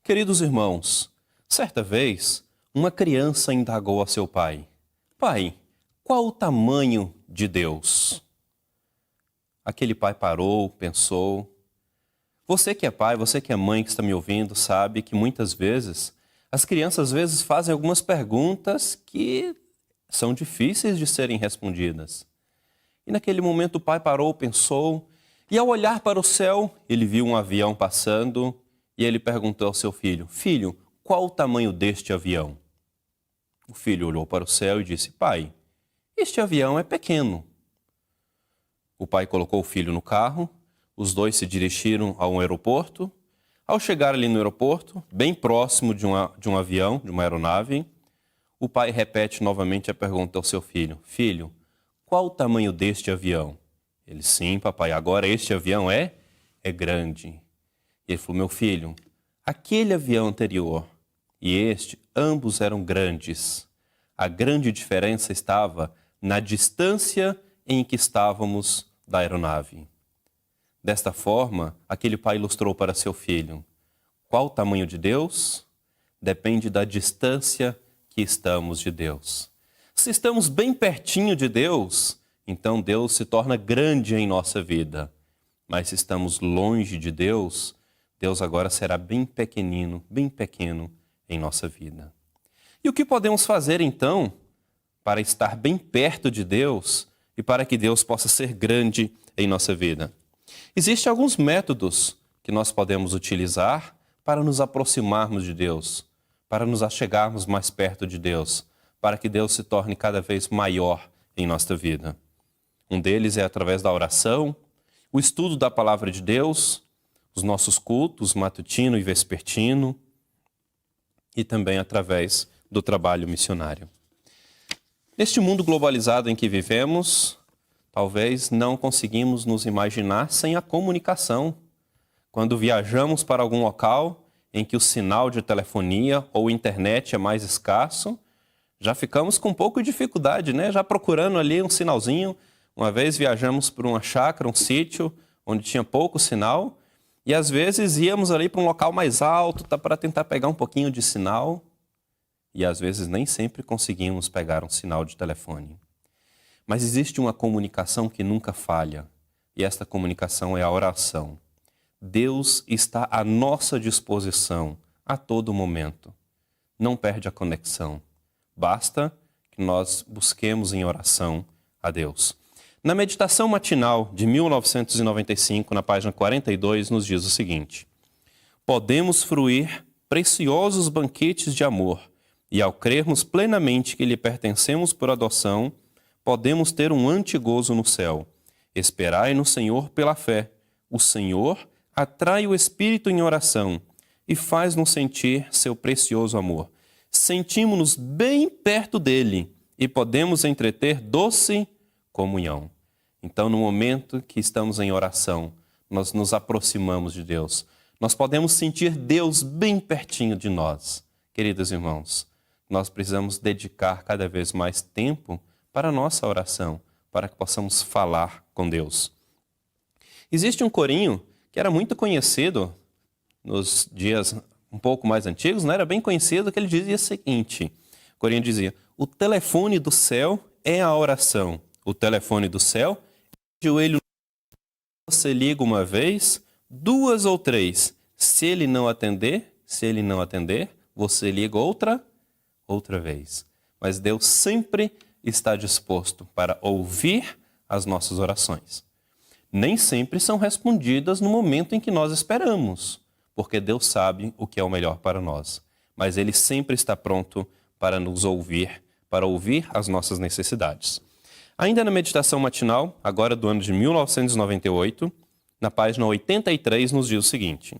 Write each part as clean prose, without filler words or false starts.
Queridos irmãos, certa vez, uma criança indagou a seu pai: Pai, qual o tamanho de Deus? Aquele pai parou, pensou. Você que é pai, você que é mãe que está me ouvindo, sabe que muitas vezes as crianças às vezes fazem algumas perguntas que são difíceis de serem respondidas. E naquele momento o pai parou, pensou, e ao olhar para o céu, ele viu um avião passando e ele perguntou ao seu filho: Filho, qual o tamanho deste avião? O filho olhou para o céu e disse: Pai, este avião é pequeno. O pai colocou o filho no carro, os dois se dirigiram a um aeroporto. Ao chegar ali no aeroporto, bem próximo de um avião, de uma aeronave, o pai repete novamente a pergunta ao seu filho: Filho, qual o tamanho deste avião? Ele: Sim, papai, agora este avião é grande. E ele falou: Meu filho, aquele avião anterior e este, ambos eram grandes. A grande diferença estava na distância em que estávamos da aeronave. Desta forma, aquele pai ilustrou para seu filho: qual o tamanho de Deus? Depende da distância que estamos de Deus. Se estamos bem pertinho de Deus, então Deus se torna grande em nossa vida. Mas se estamos longe de Deus, Deus agora será bem pequeno em nossa vida. E o que podemos fazer então para estar bem perto de Deus e para que Deus possa ser grande em nossa vida? Existem alguns métodos que nós podemos utilizar para nos aproximarmos de Deus, para nos achegarmos mais perto de Deus, para que Deus se torne cada vez maior em nossa vida. Um deles é através da oração, o estudo da palavra de Deus, os nossos cultos matutino e vespertino, e também através do trabalho missionário. Neste mundo globalizado em que vivemos, talvez não conseguimos nos imaginar sem a comunicação. Quando viajamos para algum local em que o sinal de telefonia ou internet é mais escasso, já ficamos com um pouco de dificuldade, né? Já procurando ali um sinalzinho. Uma vez viajamos para uma chácara, um sítio, onde tinha pouco sinal, e às vezes íamos ali para um local mais alto para tentar pegar um pouquinho de sinal, e às vezes nem sempre conseguimos pegar um sinal de telefone. Mas existe uma comunicação que nunca falha, e esta comunicação é a oração. Deus está à nossa disposição a todo momento. Não perde a conexão. Basta que nós busquemos em oração a Deus. Na meditação matinal de 1995, na página 42, nos diz o seguinte: podemos fruir preciosos banquetes de amor, e ao crermos plenamente que lhe pertencemos por adoção, podemos ter um antegozo no céu. Esperai no Senhor pela fé. O Senhor atrai o Espírito em oração e faz-nos sentir seu precioso amor. Sentimos-nos bem perto dele e podemos entreter doce comunhão. Então, no momento que estamos em oração, nós nos aproximamos de Deus. Nós podemos sentir Deus bem pertinho de nós. Queridos irmãos, nós precisamos dedicar cada vez mais tempo para a nossa oração, para que possamos falar com Deus. Existe um corinho que era muito conhecido nos dias um pouco mais antigos, não era bem conhecido, que ele dizia o seguinte: o corinho dizia: o telefone do céu é a oração. O telefone do céu é o joelho. Você liga uma vez, duas ou três. Se ele não atender, você liga outra vez. Mas Deus sempre está disposto para ouvir as nossas orações. Nem sempre são respondidas no momento em que nós esperamos, porque Deus sabe o que é o melhor para nós. Mas Ele sempre está pronto para nos ouvir, para ouvir as nossas necessidades. Ainda na meditação matinal, agora do ano de 1998, na página 83, nos diz o seguinte: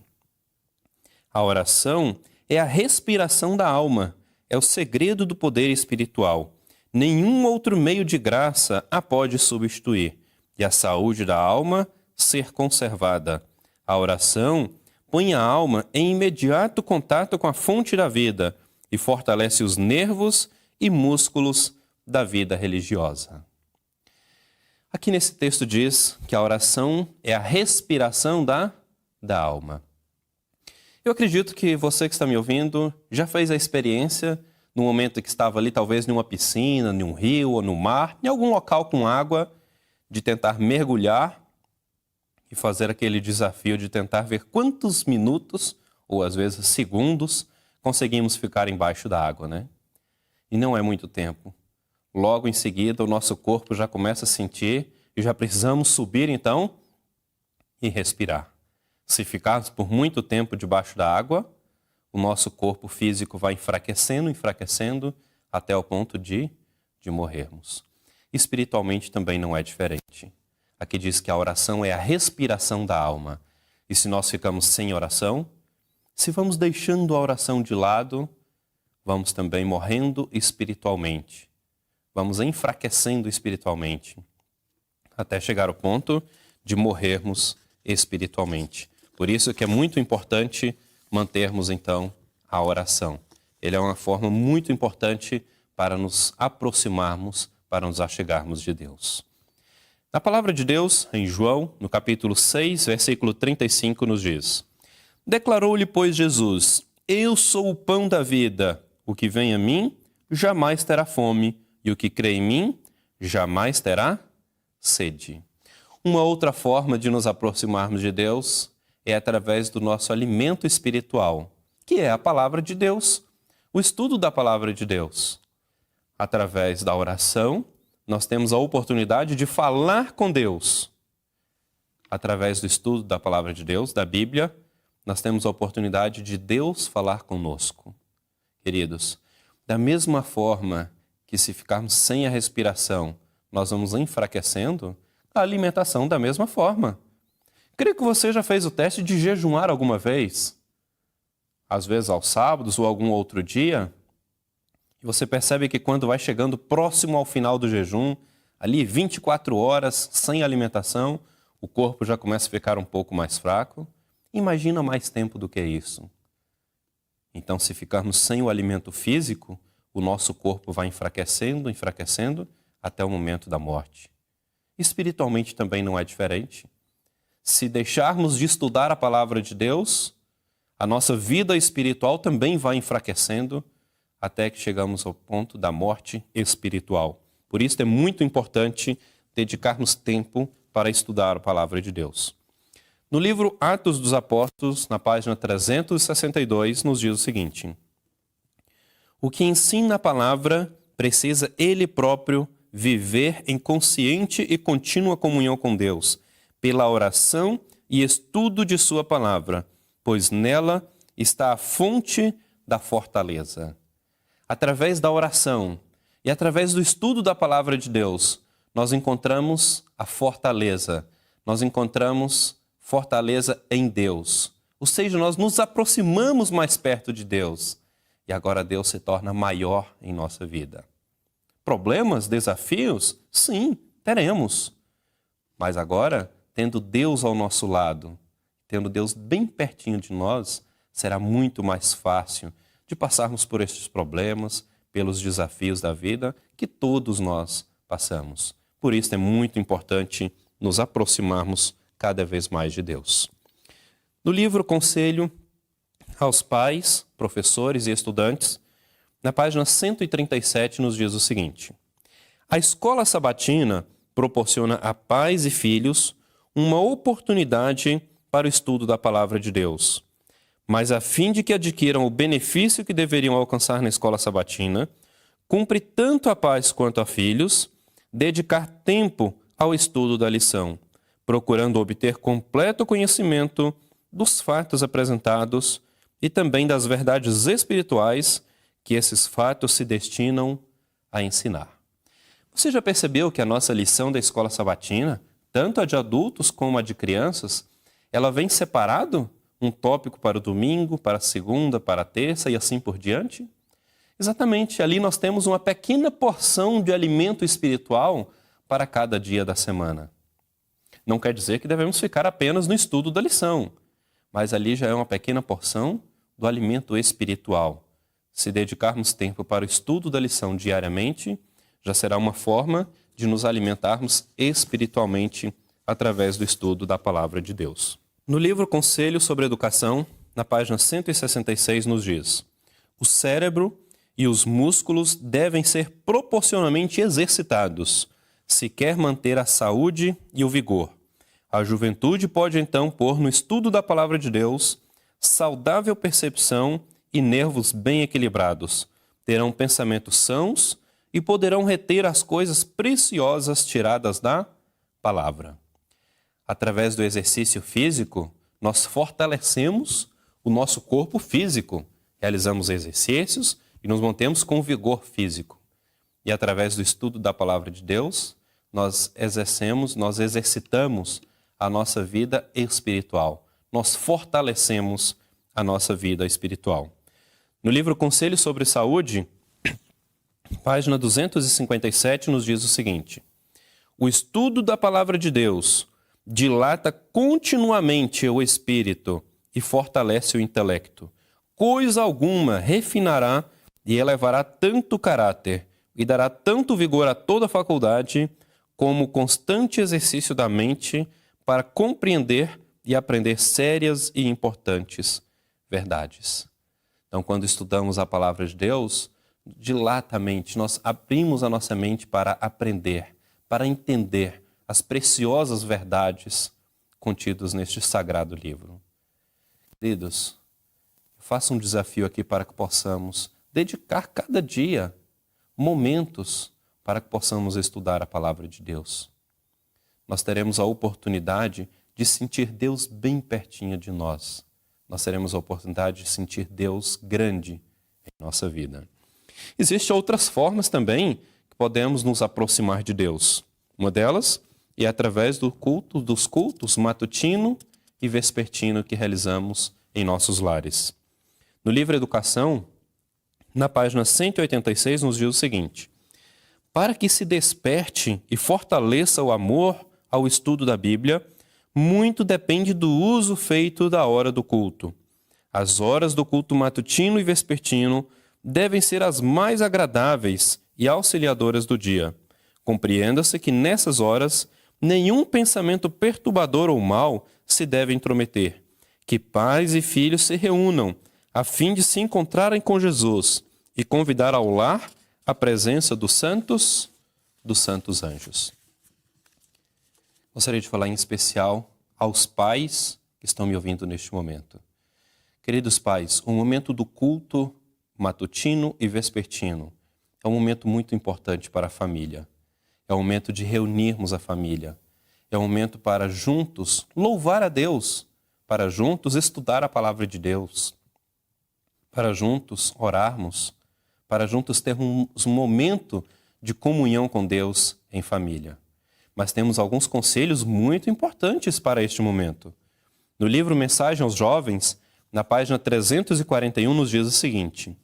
a oração é a respiração da alma, é o segredo do poder espiritual. Nenhum outro meio de graça a pode substituir, e a saúde da alma ser conservada. A oração põe a alma em imediato contato com a fonte da vida e fortalece os nervos e músculos da vida religiosa. Aqui nesse texto diz que a oração é a respiração da alma. Eu acredito que você que está me ouvindo já fez a experiência no momento que estava ali, talvez em uma piscina, em um rio ou no mar, em algum local com água, de tentar mergulhar e fazer aquele desafio de tentar ver quantos minutos, ou às vezes segundos, conseguimos ficar embaixo da água, né? E não é muito tempo. Logo em seguida, o nosso corpo já começa a sentir e já precisamos subir então e respirar. Se ficarmos por muito tempo debaixo da água, o nosso corpo físico vai enfraquecendo, até o ponto de morrermos. Espiritualmente também não é diferente. Aqui diz que a oração é a respiração da alma. E se nós ficamos sem oração, se vamos deixando a oração de lado, vamos também morrendo espiritualmente. Vamos enfraquecendo espiritualmente, até chegar ao ponto de morrermos espiritualmente. Por isso que é muito importante mantermos, então, a oração. Ele é uma forma muito importante para nos aproximarmos, para nos achegarmos de Deus. Na palavra de Deus, em João, no capítulo 6, versículo 35, nos diz: Declarou-lhe, pois, Jesus: Eu sou o pão da vida. O que vem a mim jamais terá fome, e o que crê em mim jamais terá sede. Uma outra forma de nos aproximarmos de Deus é através do nosso alimento espiritual, que é a palavra de Deus, o estudo da palavra de Deus. Através da oração, nós temos a oportunidade de falar com Deus. Através do estudo da palavra de Deus, da Bíblia, nós temos a oportunidade de Deus falar conosco. Queridos, da mesma forma que se ficarmos sem a respiração, nós vamos enfraquecendo, a alimentação da mesma forma. Creio que você já fez o teste de jejuar alguma vez, às vezes aos sábados ou algum outro dia, e você percebe que quando vai chegando próximo ao final do jejum, ali 24 horas sem alimentação, o corpo já começa a ficar um pouco mais fraco. Imagina mais tempo do que isso. Então, se ficarmos sem o alimento físico, o nosso corpo vai enfraquecendo, até o momento da morte. Espiritualmente também não é diferente. Se deixarmos de estudar a palavra de Deus, a nossa vida espiritual também vai enfraquecendo, até que chegamos ao ponto da morte espiritual. Por isso é muito importante dedicarmos tempo para estudar a palavra de Deus. No livro Atos dos Apóstolos, na página 362, nos diz o seguinte: O que ensina a palavra precisa ele próprio viver em consciente e contínua comunhão com Deus, pela oração e estudo de sua palavra, pois nela está a fonte da fortaleza. Através da oração e através do estudo da palavra de Deus, nós encontramos a fortaleza, nós encontramos fortaleza em Deus. Ou seja, nós nos aproximamos mais perto de Deus e agora Deus se torna maior em nossa vida. Problemas, desafios? Sim, teremos. Mas agora, tendo Deus ao nosso lado, tendo Deus bem pertinho de nós, será muito mais fácil de passarmos por estes problemas, pelos desafios da vida que todos nós passamos. Por isso é muito importante nos aproximarmos cada vez mais de Deus. No livro Conselho aos Pais, Professores e Estudantes, na página 137 nos diz o seguinte: A escola sabatina proporciona a pais e filhos uma oportunidade para o estudo da palavra de Deus. Mas a fim de que adquiram o benefício que deveriam alcançar na escola sabatina, cumpre tanto a pais quanto a filhos dedicar tempo ao estudo da lição, procurando obter completo conhecimento dos fatos apresentados e também das verdades espirituais que esses fatos se destinam a ensinar. Você já percebeu que a nossa lição da escola sabatina, tanto a de adultos como a de crianças, ela vem separado? Um tópico para o domingo, para a segunda, para a terça e assim por diante? Exatamente, ali nós temos uma pequena porção de alimento espiritual para cada dia da semana. Não quer dizer que devemos ficar apenas no estudo da lição, mas ali já é uma pequena porção do alimento espiritual. Se dedicarmos tempo para o estudo da lição diariamente, já será uma forma de nos alimentarmos espiritualmente através do estudo da palavra de Deus. No livro Conselho sobre Educação, na página 166, nos diz: o cérebro e os músculos devem ser proporcionalmente exercitados, se quer manter a saúde e o vigor. A juventude pode então pôr no estudo da palavra de Deus saudável percepção e nervos bem equilibrados. Terão pensamentos sãos e poderão reter as coisas preciosas tiradas da palavra. Através do exercício físico, nós fortalecemos o nosso corpo físico. Realizamos exercícios e nos mantemos com vigor físico. E através do estudo da palavra de Deus, nós exercitamos a nossa vida espiritual. Nós fortalecemos a nossa vida espiritual. No livro Conselhos sobre Saúde, página 257, nos diz o seguinte: o estudo da palavra de Deus dilata continuamente o espírito e fortalece o intelecto. Coisa alguma refinará e elevará tanto caráter e dará tanto vigor a toda a faculdade como o constante exercício da mente para compreender e aprender sérias e importantes verdades. Então, quando estudamos a palavra de Deus, dilata a mente, nós abrimos a nossa mente para aprender, para entender as preciosas verdades contidas neste sagrado livro. Queridos, eu faço um desafio aqui para que possamos dedicar cada dia momentos para que possamos estudar a palavra de Deus. Nós teremos a oportunidade de sentir Deus bem pertinho de nós. Nós teremos a oportunidade de sentir Deus grande em nossa vida. Existem outras formas também que podemos nos aproximar de Deus. Uma delas é através dos cultos matutino e vespertino que realizamos em nossos lares. No livro Educação, na página 186, nos diz o seguinte: para que se desperte e fortaleça o amor ao estudo da Bíblia, muito depende do uso feito da hora do culto. As horas do culto matutino e vespertino devem ser as mais agradáveis e auxiliadoras do dia. Compreenda-se que nessas horas nenhum pensamento perturbador ou mau se deve intrometer. Que pais e filhos se reúnam a fim de se encontrarem com Jesus e convidar ao lar a presença dos santos anjos. Gostaria de falar em especial aos pais que estão me ouvindo neste momento. Queridos pais, o momento do culto matutino e vespertino é um momento muito importante para a família. É um momento de reunirmos a família. É um momento para juntos louvar a Deus, para juntos estudar a palavra de Deus, para juntos orarmos, para juntos termos um momento de comunhão com Deus em família. Mas temos alguns conselhos muito importantes para este momento. No livro Mensagem aos Jovens, na página 341, nos diz o seguinte: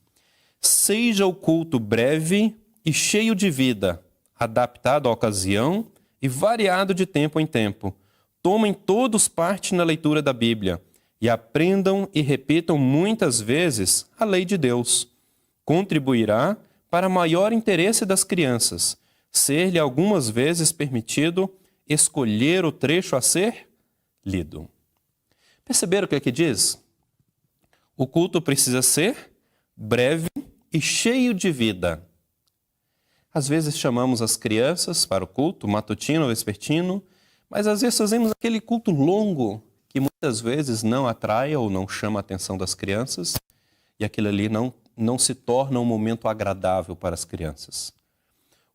seja o culto breve e cheio de vida, adaptado à ocasião e variado de tempo em tempo. Tomem todos parte na leitura da Bíblia e aprendam e repitam muitas vezes a lei de Deus. Contribuirá para maior interesse das crianças, ser-lhe algumas vezes permitido escolher o trecho a ser lido. Perceberam o que aqui diz? O culto precisa ser breve e cheio de vida. Às vezes chamamos as crianças para o culto matutino ou vespertino, mas às vezes fazemos aquele culto longo que muitas vezes não atrai ou não chama a atenção das crianças e aquilo ali não se torna um momento agradável para as crianças.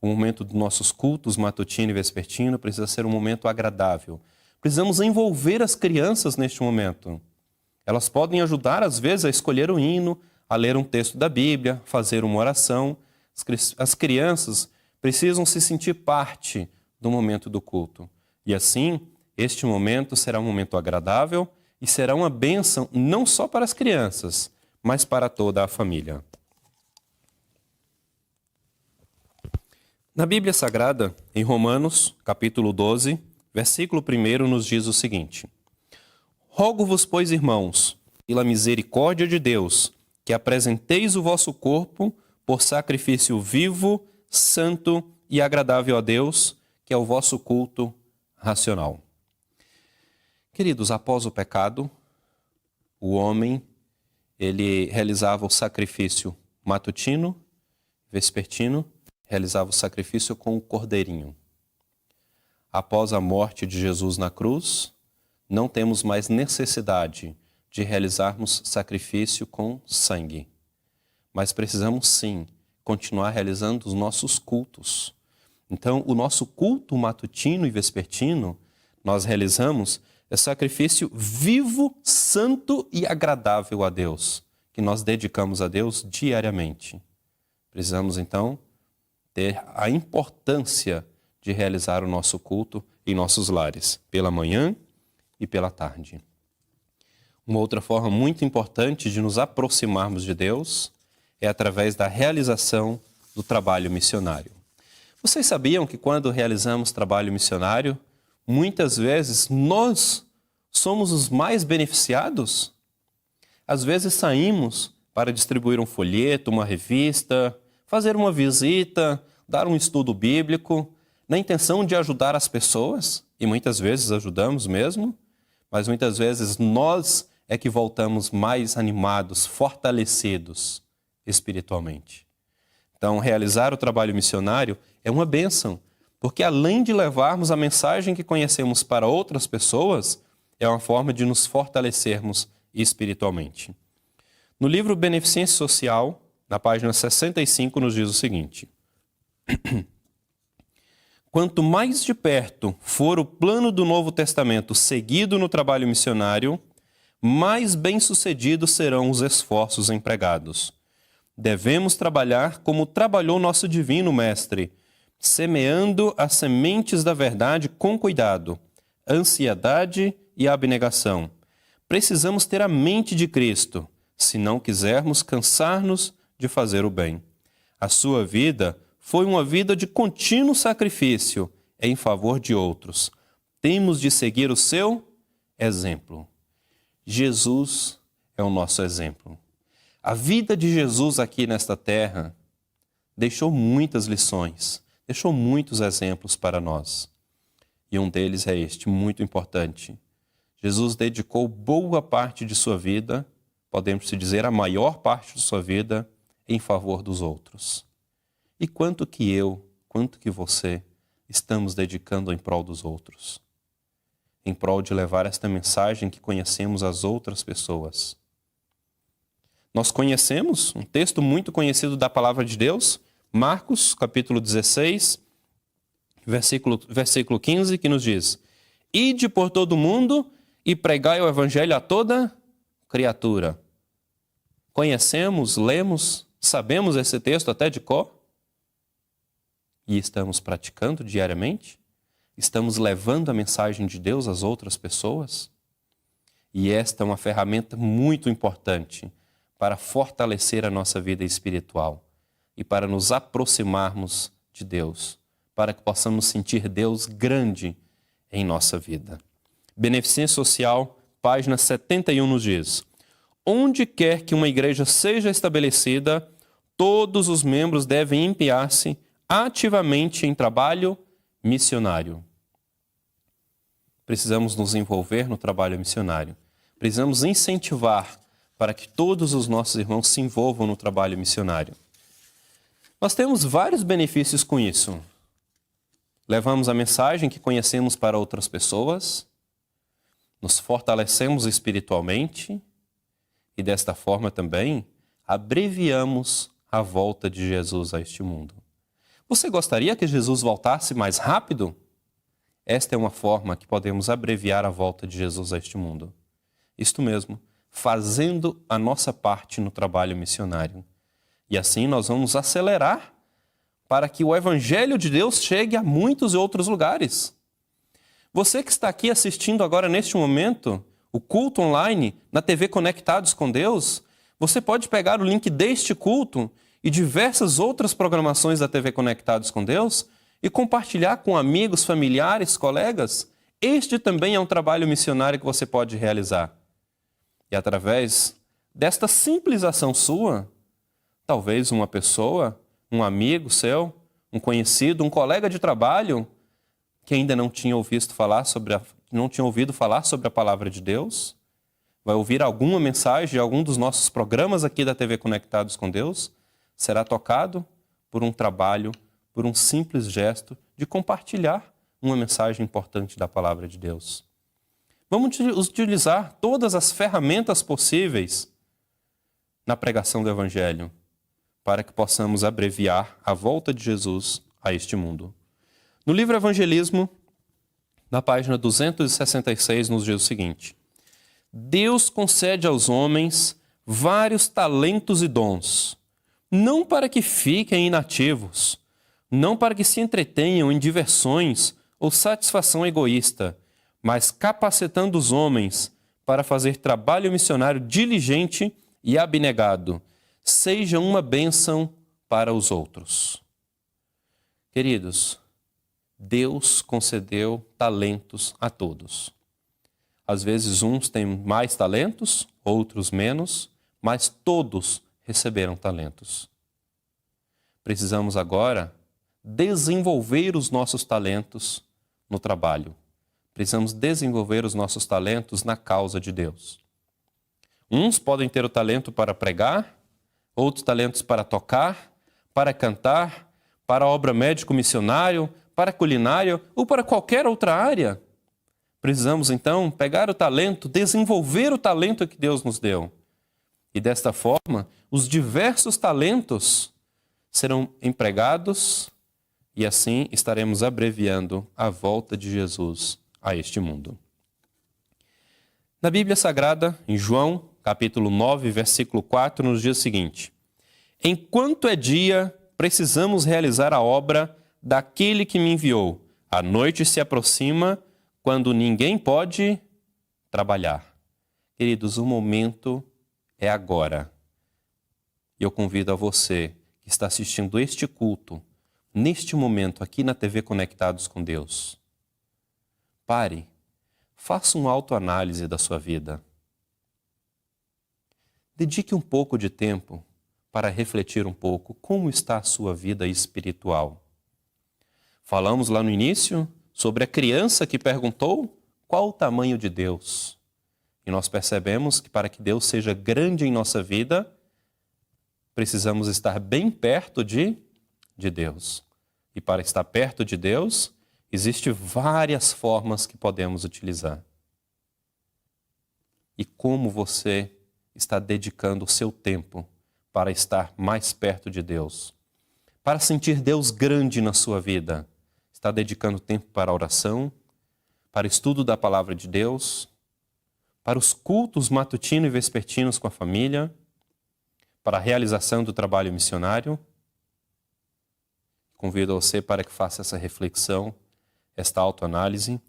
O momento dos nossos cultos matutino e vespertino precisa ser um momento agradável. Precisamos envolver as crianças neste momento. Elas podem ajudar, às vezes, a escolher o hino, a ler um texto da Bíblia, fazer uma oração. As crianças precisam se sentir parte do momento do culto. E assim, este momento será um momento agradável e será uma bênção não só para as crianças, mas para toda a família. Na Bíblia Sagrada, em Romanos, capítulo 12, versículo 1, nos diz o seguinte: rogo-vos, pois, irmãos, pela misericórdia de Deus, que apresenteis o vosso corpo por sacrifício vivo, santo e agradável a Deus, que é o vosso culto racional. Queridos, após o pecado, o homem, ele realizava o sacrifício matutino, vespertino, realizava o sacrifício com o cordeirinho. Após a morte de Jesus na cruz, não temos mais necessidade de realizarmos sacrifício com sangue. Mas precisamos sim continuar realizando os nossos cultos. Então, o nosso culto matutino e vespertino, nós realizamos sacrifício vivo, santo e agradável a Deus, que nós dedicamos a Deus diariamente. Precisamos, então, ter a importância de realizar o nosso culto em nossos lares, pela manhã e pela tarde. Uma outra forma muito importante de nos aproximarmos de Deus é através da realização do trabalho missionário. Vocês sabiam que quando realizamos trabalho missionário, muitas vezes nós somos os mais beneficiados? Às vezes saímos para distribuir um folheto, uma revista, fazer uma visita, dar um estudo bíblico, na intenção de ajudar as pessoas, e muitas vezes ajudamos mesmo, mas muitas vezes nós é que voltamos mais animados, fortalecidos espiritualmente. Então, realizar o trabalho missionário é uma bênção, porque além de levarmos a mensagem que conhecemos para outras pessoas, é uma forma de nos fortalecermos espiritualmente. No livro Beneficência Social, na página 65, nos diz o seguinte: quanto mais de perto for o plano do Novo Testamento seguido no trabalho missionário, mais bem-sucedidos serão os esforços empregados. Devemos trabalhar como trabalhou nosso divino Mestre, semeando as sementes da verdade com cuidado, ansiedade e abnegação. Precisamos ter a mente de Cristo, se não quisermos cansar-nos de fazer o bem. A sua vida foi uma vida de contínuo sacrifício em favor de outros. Temos de seguir o seu exemplo. Jesus é o nosso exemplo. A vida de Jesus aqui nesta terra deixou muitas lições, deixou muitos exemplos para nós. E um deles é este, muito importante. Jesus dedicou boa parte de sua vida, podemos dizer a maior parte de sua vida, em favor dos outros. E quanto que eu, quanto que você estamos dedicando em prol dos outros? Em prol de levar esta mensagem que conhecemos às outras pessoas. Nós conhecemos um texto muito conhecido da Palavra de Deus, Marcos, capítulo 16, versículo 15, que nos diz: ide por todo o mundo e pregai o evangelho a toda criatura. Conhecemos, lemos, sabemos esse texto até de cor? E estamos praticando diariamente? Estamos levando a mensagem de Deus às outras pessoas? E esta é uma ferramenta muito importante para fortalecer a nossa vida espiritual e para nos aproximarmos de Deus, para que possamos sentir Deus grande em nossa vida. Beneficência Social, página 71, nos diz: onde quer que uma igreja seja estabelecida, todos os membros devem empenhar-se ativamente em trabalho missionário. Precisamos nos envolver no trabalho missionário. Precisamos incentivar para que todos os nossos irmãos se envolvam no trabalho missionário. Nós temos vários benefícios com isso. Levamos a mensagem que conhecemos para outras pessoas, nos fortalecemos espiritualmente e, desta forma também, abreviamos a volta de Jesus a este mundo. Você gostaria que Jesus voltasse mais rápido? Esta é uma forma que podemos abreviar a volta de Jesus a este mundo. Isto mesmo, fazendo a nossa parte no trabalho missionário. E assim nós vamos acelerar para que o Evangelho de Deus chegue a muitos outros lugares. Você que está aqui assistindo agora neste momento, o culto online, na TV Conectados com Deus, você pode pegar o link deste culto e diversas outras programações da TV Conectados com Deus e compartilhar com amigos, familiares, colegas. Este também é um trabalho missionário que você pode realizar. E através desta simples ação sua, talvez uma pessoa, um amigo seu, um conhecido, um colega de trabalho que ainda não tinha ouvido falar sobre a palavra de Deus, vai ouvir alguma mensagem de algum dos nossos programas aqui da TV Conectados com Deus, será tocado por um trabalho, por um simples gesto de compartilhar uma mensagem importante da palavra de Deus. Vamos utilizar todas as ferramentas possíveis na pregação do Evangelho para que possamos abreviar a volta de Jesus a este mundo. No livro Evangelismo, na página 266, nos diz o seguinte: Deus concede aos homens vários talentos e dons, não para que fiquem inativos, não para que se entretenham em diversões ou satisfação egoísta, mas capacitando os homens para fazer trabalho missionário diligente e abnegado, seja uma bênção para os outros. Queridos, Deus concedeu talentos a todos. Às vezes uns têm mais talentos, outros menos, mas todos receberam talentos. Precisamos agora desenvolver os nossos talentos no trabalho. Precisamos desenvolver os nossos talentos na causa de Deus. Uns podem ter o talento para pregar, outros talentos para tocar, para cantar, para a obra médico-missionário, para a culinária ou para qualquer outra área. Precisamos, então, pegar o talento, desenvolver o talento que Deus nos deu. E desta forma, os diversos talentos serão empregados e assim estaremos abreviando a volta de Jesus a este mundo. Na Bíblia Sagrada, em João, capítulo 9, versículo 4, nos diz o seguinte: Enquanto é dia, precisamos realizar a obra daquele que me enviou. A noite se aproxima, quando ninguém pode trabalhar. Queridos, o momento é agora. E eu convido a você que está assistindo este culto, neste momento, aqui na TV Conectados com Deus. Pare, faça uma autoanálise da sua vida. Dedique um pouco de tempo para refletir um pouco como está a sua vida espiritual. Falamos lá no início sobre a criança que perguntou qual o tamanho de Deus. E nós percebemos que para que Deus seja grande em nossa vida, precisamos estar bem perto de Deus. E para estar perto de Deus, existem várias formas que podemos utilizar. E como você está dedicando o seu tempo para estar mais perto de Deus? Para sentir Deus grande na sua vida? Está dedicando tempo para a oração, para o estudo da palavra de Deus, para os cultos matutino e vespertinos com a família, para a realização do trabalho missionário? Convido você para que faça essa reflexão, esta autoanálise.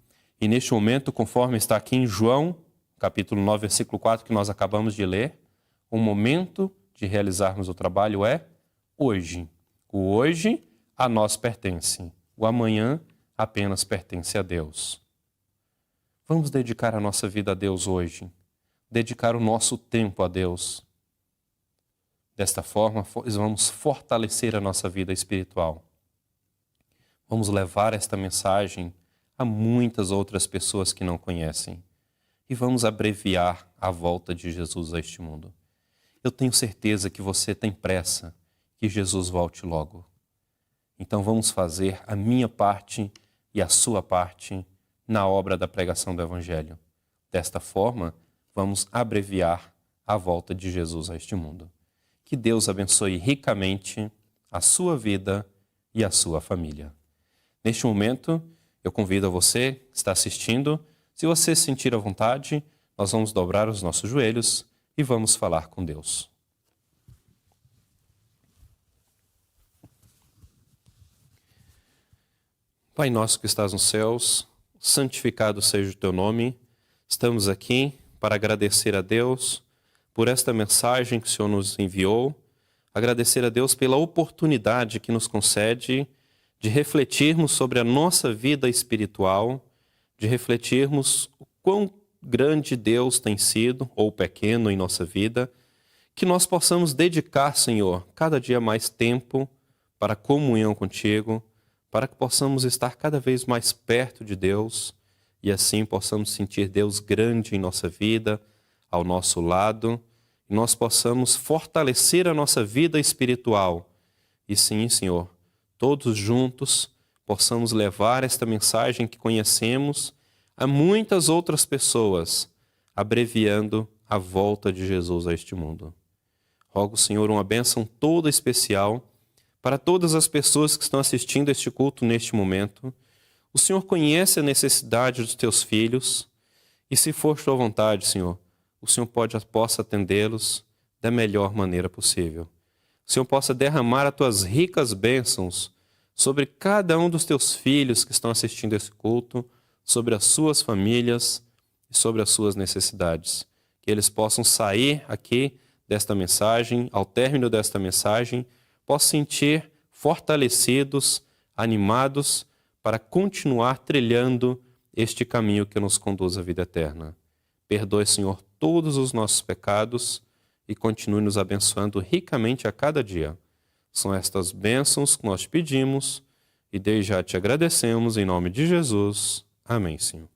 E neste momento, conforme está aqui em João, capítulo 9, versículo 4, que nós acabamos de ler, o momento de realizarmos o trabalho é hoje. O hoje a nós pertence. O amanhã apenas pertence a Deus. Vamos dedicar a nossa vida a Deus hoje. Dedicar o nosso tempo a Deus. Desta forma, vamos fortalecer a nossa vida espiritual. Vamos levar esta mensagem a muitas outras pessoas que não conhecem. E vamos abreviar a volta de Jesus a este mundo. Eu tenho certeza que você tem pressa que Jesus volte logo. Então vamos fazer a minha parte e a sua parte na obra da pregação do Evangelho. Desta forma, vamos abreviar a volta de Jesus a este mundo. Que Deus abençoe ricamente a sua vida e a sua família. Neste momento, eu convido a você que está assistindo, se você se sentir à vontade, nós vamos dobrar os nossos joelhos e vamos falar com Deus. Pai nosso que estás nos céus, santificado seja o teu nome. Estamos aqui para agradecer a Deus por esta mensagem que o Senhor nos enviou, agradecer a Deus pela oportunidade que nos concede de refletirmos sobre a nossa vida espiritual, de refletirmos o quão grande Deus tem sido, ou pequeno em nossa vida, que nós possamos dedicar, Senhor, cada dia mais tempo para a comunhão contigo, para que possamos estar cada vez mais perto de Deus e assim possamos sentir Deus grande em nossa vida, ao nosso lado e nós possamos fortalecer a nossa vida espiritual. E sim, Senhor, todos juntos possamos levar esta mensagem que conhecemos a muitas outras pessoas, abreviando a volta de Jesus a este mundo. Rogo, Senhor, uma bênção toda especial para todas as pessoas que estão assistindo este culto neste momento. O Senhor conhece a necessidade dos teus filhos e, se for tua vontade, Senhor, o Senhor possa atendê-los da melhor maneira possível. O Senhor possa derramar as tuas ricas bênçãos sobre cada um dos teus filhos que estão assistindo esse culto, sobre as suas famílias e sobre as suas necessidades. Que eles possam sair aqui desta mensagem, ao término desta mensagem, possam sentir fortalecidos, animados, para continuar trilhando este caminho que nos conduz à vida eterna. Perdoe, Senhor, todos os nossos pecados e continue nos abençoando ricamente a cada dia. São estas bênçãos que nós pedimos e desde já te agradecemos em nome de Jesus. Amém, Senhor.